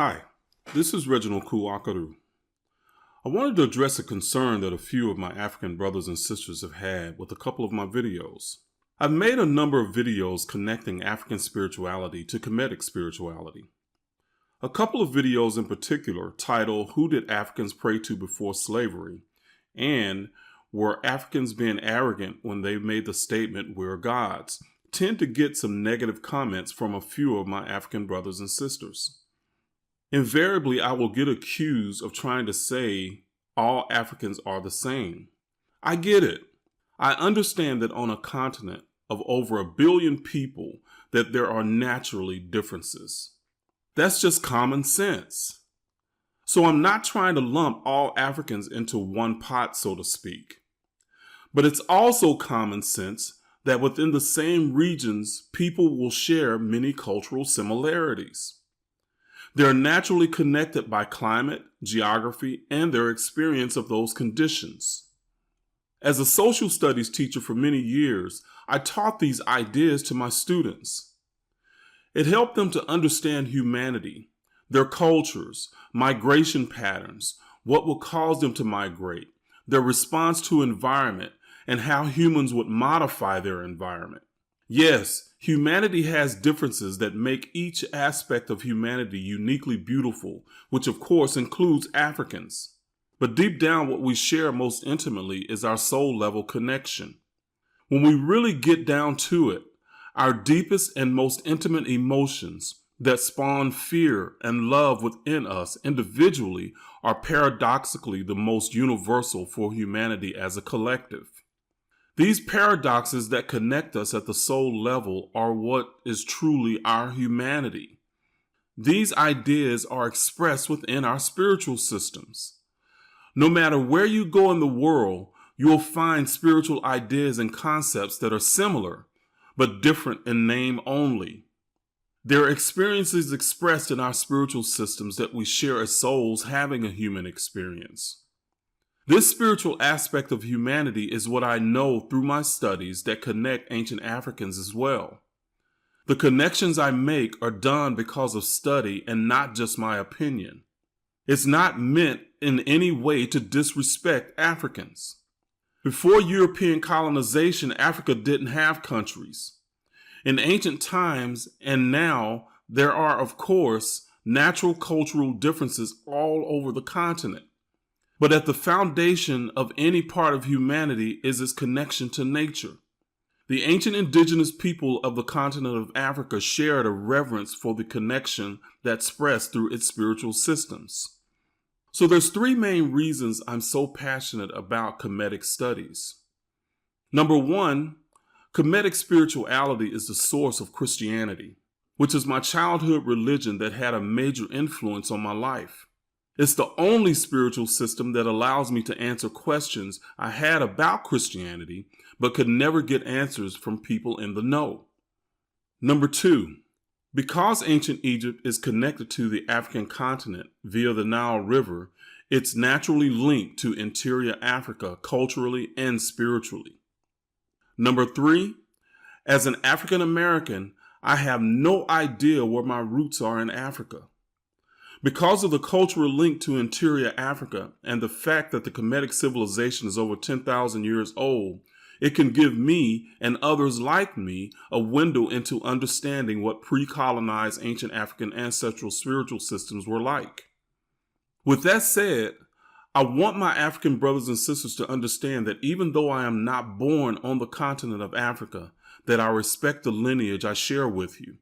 Hi, this is Reginald Kuwakaru. I wanted to address a concern that a few of my African brothers and sisters have had with a couple of my videos. I've made a number of videos connecting African spirituality to Kemetic spirituality. A couple of videos in particular, titled "Who Did Africans Pray to Before Slavery?" and "Were Africans Being Arrogant When They Made the Statement, We're Gods?" tend to get some negative comments from a few of my African brothers and sisters. Invariably, I will get accused of trying to say all Africans are the same. I get it. I understand that on a continent of over 1 billion people that there are naturally differences. That's just common sense. So I'm not trying to lump all Africans into one pot, so to speak. But it's also common sense that within the same regions, people will share many cultural similarities. They're naturally connected by climate, geography, and their experience of those conditions. As a social studies teacher for many years, I taught these ideas to my students. It helped them to understand humanity, their cultures, migration patterns, what will cause them to migrate, their response to environment, and how humans would modify their environment. Yes, humanity has differences that make each aspect of humanity uniquely beautiful, which of course includes Africans. But deep down, what we share most intimately is our soul-level connection. When we really get down to it, our deepest and most intimate emotions that spawn fear and love within us individually are paradoxically the most universal for humanity as a collective. These paradoxes that connect us at the soul level are what is truly our humanity. These ideas are expressed within our spiritual systems. No matter where you go in the world, you will find spiritual ideas and concepts that are similar, but different in name only. There are experiences expressed in our spiritual systems that we share as souls having a human experience. This spiritual aspect of humanity is what I know through my studies that connect ancient Africans as well. The connections I make are done because of study and not just my opinion. It's not meant in any way to disrespect Africans. Before European colonization, Africa didn't have countries. In ancient times and now, there are, of course, natural cultural differences all over the continent. But at the foundation of any part of humanity is its connection to nature. The ancient indigenous people of the continent of Africa shared a reverence for the connection that expressed through its spiritual systems. So there's 3 main reasons I'm so passionate about Kemetic studies. Number 1, Kemetic spirituality is the source of Christianity, which is my childhood religion that had a major influence on my life. It's the only spiritual system that allows me to answer questions I had about Christianity, but could never get answers from people in the know. Number 2, because ancient Egypt is connected to the African continent via the Nile River, it's naturally linked to interior Africa culturally and spiritually. Number 3, as an African American, I have no idea where my roots are in Africa. Because of the cultural link to interior Africa and the fact that the Kemetic civilization is over 10,000 years old, it can give me and others like me a window into understanding what pre-colonized ancient African ancestral spiritual systems were like. With that said, I want my African brothers and sisters to understand that even though I am not born on the continent of Africa, that I respect the lineage I share with you.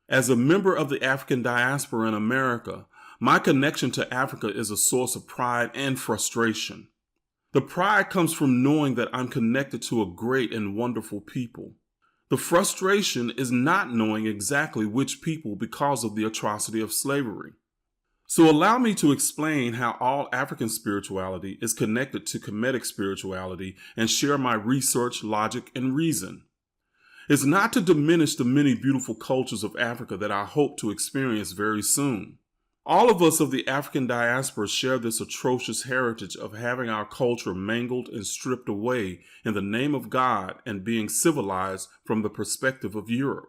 As a member of the African diaspora in America, my connection to Africa is a source of pride and frustration. The pride comes from knowing that I'm connected to a great and wonderful people. The frustration is not knowing exactly which people because of the atrocity of slavery. So allow me to explain how all African spirituality is connected to Kemetic spirituality and share my research, logic, and reason. It's not to diminish the many beautiful cultures of Africa that I hope to experience very soon. All of us of the African diaspora share this atrocious heritage of having our culture mangled and stripped away in the name of God and being civilized from the perspective of Europe.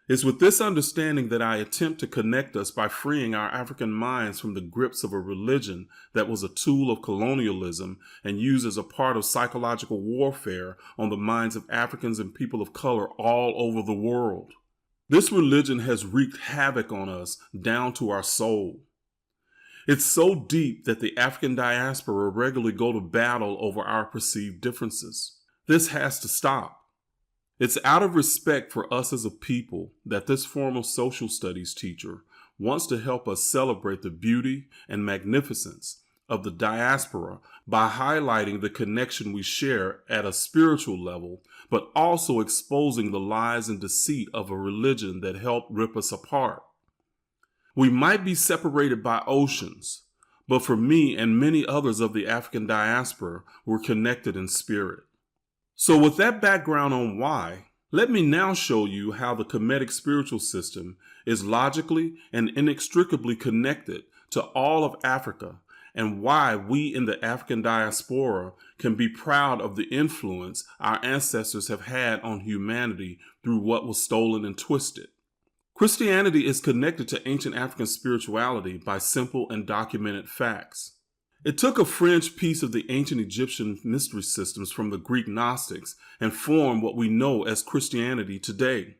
It's with this understanding that I attempt to connect us by freeing our African minds from the grips of a religion that was a tool of colonialism and used as a part of psychological warfare on the minds of Africans and people of color all over the world. This religion has wreaked havoc on us down to our soul. It's so deep that the African diaspora regularly go to battle over our perceived differences. This has to stop. It's out of respect for us as a people that this former social studies teacher wants to help us celebrate the beauty and magnificence of the diaspora by highlighting the connection we share at a spiritual level, but also exposing the lies and deceit of a religion that helped rip us apart. We might be separated by oceans, but for me and many others of the African diaspora, we're connected in spirit. So with that background on why, let me now show you how the Kemetic spiritual system is logically and inextricably connected to all of Africa, and why we in the African diaspora can be proud of the influence our ancestors have had on humanity through what was stolen and twisted. Christianity is connected to ancient African spirituality by simple and documented facts. It took a fringe piece of the ancient Egyptian mystery systems from the Greek Gnostics and formed what we know as Christianity today.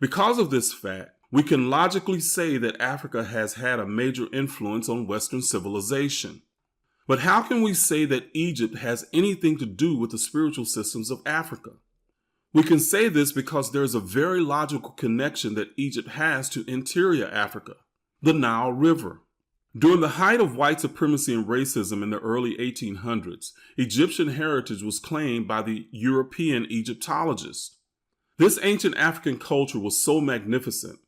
Because of this fact, we can logically say that Africa has had a major influence on Western civilization. But how can we say that Egypt has anything to do with the spiritual systems of Africa? We can say this because there is a very logical connection that Egypt has to interior Africa, the Nile River. During the height of white supremacy and racism in the early 1800s, Egyptian heritage was claimed by the European Egyptologists. This ancient African culture was so magnificent,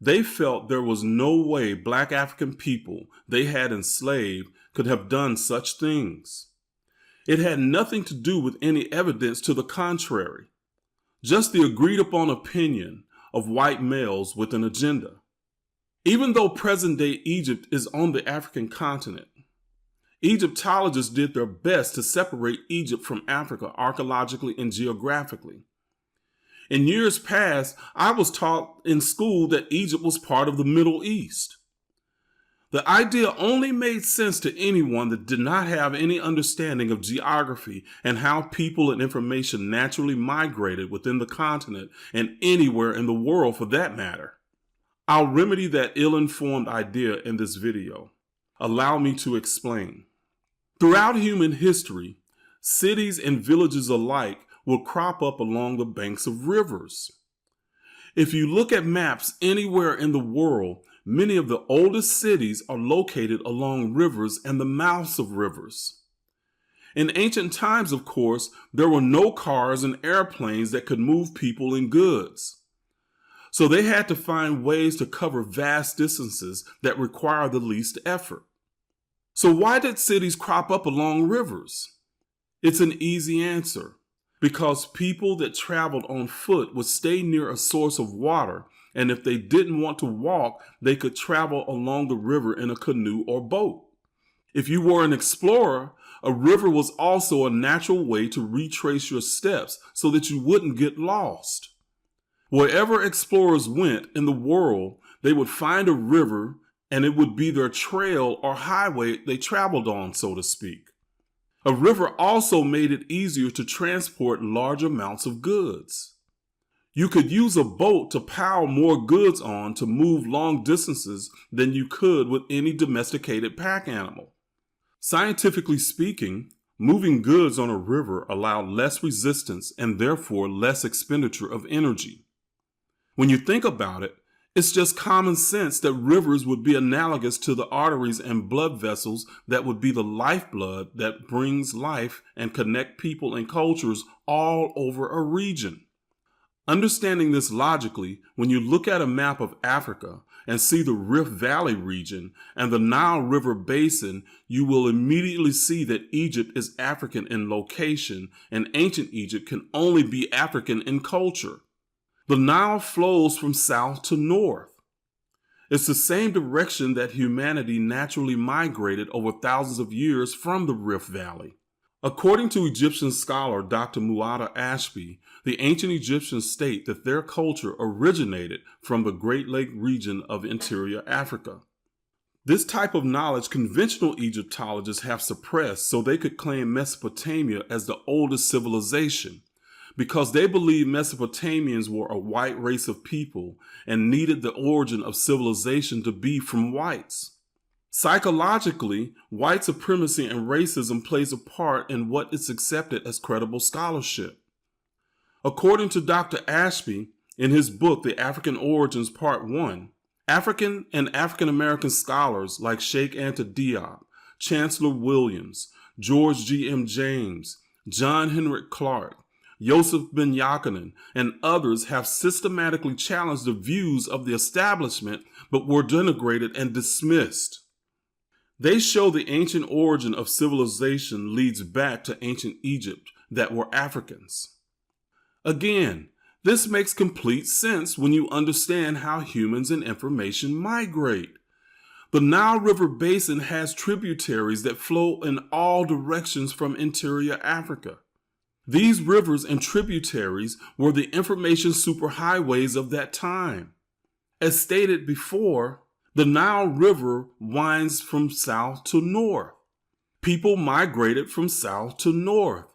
they felt there was no way Black African people they had enslaved could have done such things. It had nothing to do with any evidence to the contrary, just the agreed upon opinion of white males with an agenda. Even though present-day Egypt is on the African continent, Egyptologists did their best to separate Egypt from Africa archaeologically and geographically. In years past, I was taught in school that Egypt was part of the Middle East. The idea only made sense to anyone that did not have any understanding of geography and how people and information naturally migrated within the continent and anywhere in the world for that matter. I'll remedy that ill-informed idea in this video. Allow me to explain. Throughout human history, cities and villages alike will crop up along the banks of rivers. If you look at maps anywhere in the world, many of the oldest cities are located along rivers and the mouths of rivers. In ancient times, of course, there were no cars and airplanes that could move people and goods. So they had to find ways to cover vast distances that require the least effort. So why did cities crop up along rivers? It's an easy answer. Because people that traveled on foot would stay near a source of water, and if they didn't want to walk, they could travel along the river in a canoe or boat. If you were an explorer, a river was also a natural way to retrace your steps so that you wouldn't get lost. Wherever explorers went in the world, they would find a river, and it would be their trail or highway they traveled on, so to speak. A river also made it easier to transport large amounts of goods. You could use a boat to pile more goods on to move long distances than you could with any domesticated pack animal. Scientifically speaking, moving goods on a river allowed less resistance and therefore less expenditure of energy. When you think about it, it's just common sense that rivers would be analogous to the arteries and blood vessels that would be the lifeblood that brings life and connect people and cultures all over a region. Understanding this logically, when you look at a map of Africa and see the Rift Valley region and the Nile River basin, you will immediately see that Egypt is African in location and ancient Egypt can only be African in culture. The Nile flows from south to north. It's the same direction that humanity naturally migrated over thousands of years from the Rift Valley. According to Egyptian scholar Dr. Muada Ashby, the ancient Egyptians state that their culture originated from the Great Lake region of interior Africa. This type of knowledge conventional Egyptologists have suppressed so they could claim Mesopotamia as the oldest civilization, because they believe Mesopotamians were a white race of people and needed the origin of civilization to be from whites. Psychologically, white supremacy and racism plays a part in what is accepted as credible scholarship. According to Dr. Ashby, in his book, The African Origins Part 1, African and African American scholars like Sheikh Anta Diop, Chancellor Williams, George G.M. James, John Henrik Clark, Yosef Ben Jochannan, and others have systematically challenged the views of the establishment but were denigrated and dismissed. They show the ancient origin of civilization leads back to ancient Egypt that were Africans. Again, this makes complete sense when you understand how humans and information migrate. The Nile River Basin has tributaries that flow in all directions from interior Africa. These rivers and tributaries were the information superhighways of that time. As stated before, the Nile River winds from south to north. People migrated from south to north.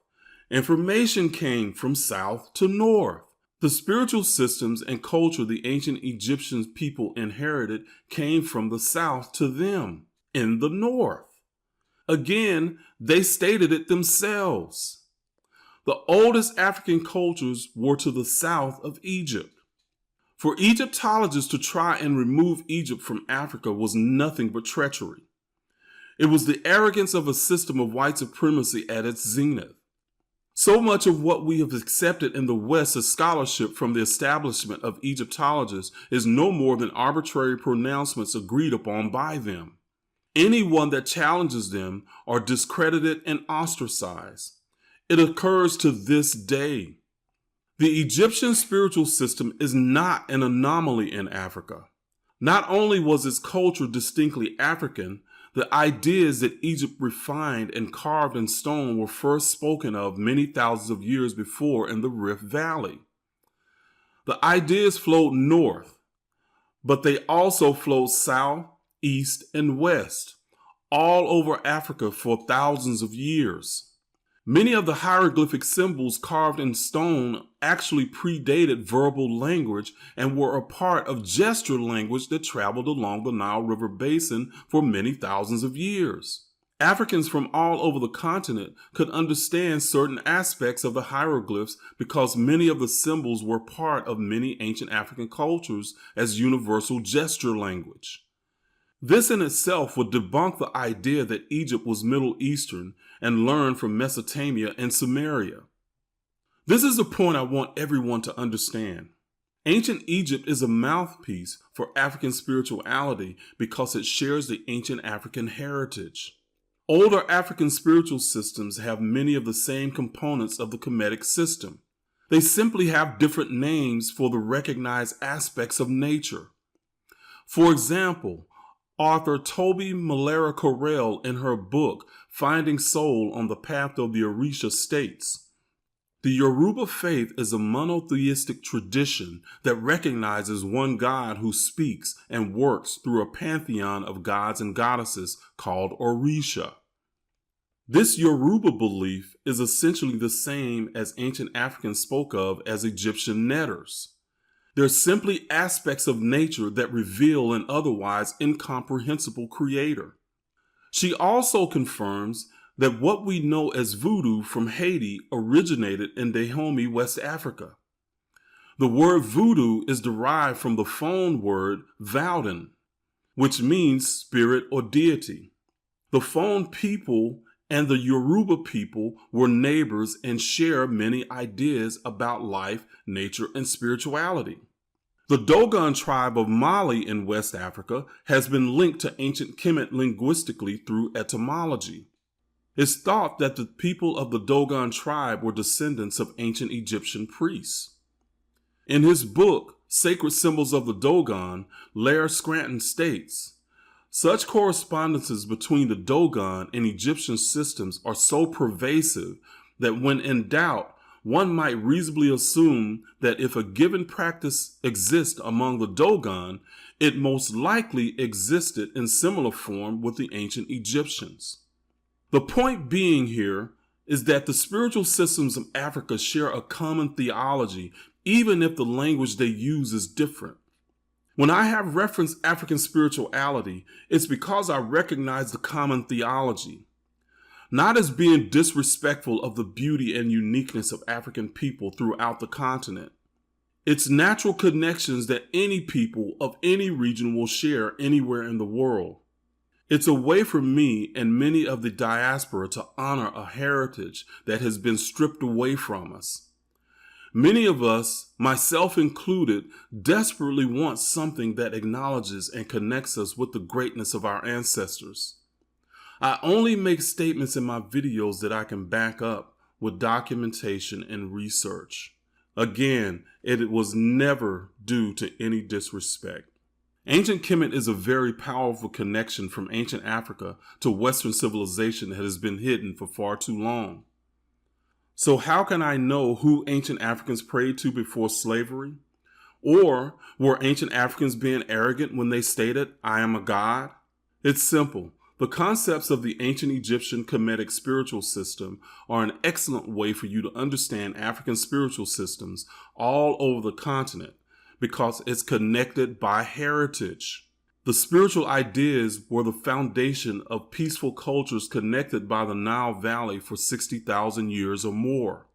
Information came from south to north. The spiritual systems and culture the ancient Egyptian people inherited came from the south to them, in the north. Again, they stated it themselves. The oldest African cultures were to the south of Egypt. For Egyptologists to try and remove Egypt from Africa was nothing but treachery. It was the arrogance of a system of white supremacy at its zenith. So much of what we have accepted in the West as scholarship from the establishment of Egyptologists is no more than arbitrary pronouncements agreed upon by them. Anyone that challenges them are discredited and ostracized. It occurs to this day. The Egyptian spiritual system is not an anomaly in Africa. Not only was its culture distinctly African, the ideas that Egypt refined and carved in stone were first spoken of many thousands of years before in the Rift Valley. The ideas flowed north, but they also flowed south, east, and west, all over Africa for thousands of years. Many of the hieroglyphic symbols carved in stone actually predated verbal language and were a part of gesture language that traveled along the Nile River Basin for many thousands of years. Africans from all over the continent could understand certain aspects of the hieroglyphs because many of the symbols were part of many ancient African cultures as universal gesture language. This in itself would debunk the idea that Egypt was Middle Eastern and learned from Mesopotamia and Sumeria. This is the point I want everyone to understand. Ancient Egypt is a mouthpiece for African spirituality because it shares the ancient African heritage. Older African spiritual systems have many of the same components of the Kemetic system. They simply have different names for the recognized aspects of nature. For example, author Toby Malera Correll in her book, Finding Soul on the Path of the Orisha states, the Yoruba faith is a monotheistic tradition that recognizes one God who speaks and works through a pantheon of gods and goddesses called Orisha. This Yoruba belief is essentially the same as ancient Africans spoke of as Egyptian netters. They're simply aspects of nature that reveal an otherwise incomprehensible creator. She also confirms that what we know as Voodoo from Haiti originated in Dahomey, West Africa. The word Voodoo is derived from the Fon word Vouden, which means spirit or deity. The Fon people and the Yoruba people were neighbors and share many ideas about life, nature, and spirituality. The Dogon tribe of Mali in West Africa has been linked to ancient Kemet linguistically through etymology. It's thought that the people of the Dogon tribe were descendants of ancient Egyptian priests. In his book, Sacred Symbols of the Dogon, Laird Scranton states, Such correspondences between the Dogon and Egyptian systems are so pervasive that when in doubt, one might reasonably assume that if a given practice exists among the Dogon, it most likely existed in similar form with the ancient Egyptians. The point being here is that the spiritual systems of Africa share a common theology, even if the language they use is different. When I have referenced African spirituality, it's because I recognize the common theology, not as being disrespectful of the beauty and uniqueness of African people throughout the continent. It's natural connections that any people of any region will share anywhere in the world. It's a way for me and many of the diaspora to honor a heritage that has been stripped away from us. Many of us, myself included, desperately want something that acknowledges and connects us with the greatness of our ancestors. I only make statements in my videos that I can back up with documentation and research. Again, it was never due to any disrespect. Ancient Kemet is a very powerful connection from ancient Africa to Western civilization that has been hidden for far too long. So how can I know who ancient Africans prayed to before slavery? Or were ancient Africans being arrogant when they stated, "I am a god"? It's simple. The concepts of the ancient Egyptian Kemetic spiritual system are an excellent way for you to understand African spiritual systems all over the continent because it's connected by heritage. The spiritual ideas were the foundation of peaceful cultures connected by the Nile Valley for 60,000 years or more.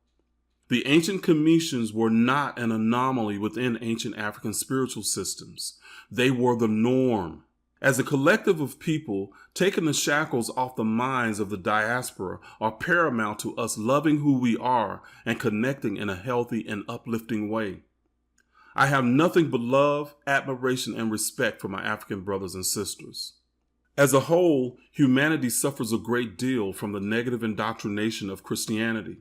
The ancient Kemetians were not an anomaly within ancient African spiritual systems. They were the norm. As a collective of people, taking the shackles off the minds of the diaspora are paramount to us loving who we are and connecting in a healthy and uplifting way. I have nothing but love, admiration, and respect for my African brothers and sisters. As a whole, humanity suffers a great deal from the negative indoctrination of Christianity.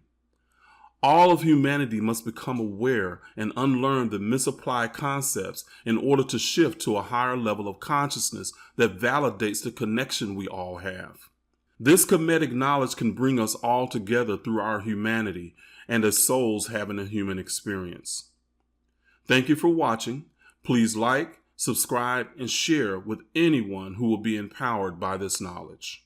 All of humanity must become aware and unlearn the misapplied concepts in order to shift to a higher level of consciousness that validates the connection we all have. This Kemetic knowledge can bring us all together through our humanity and as souls having a human experience. Thank you for watching. Please like, subscribe, and share with anyone who will be empowered by this knowledge.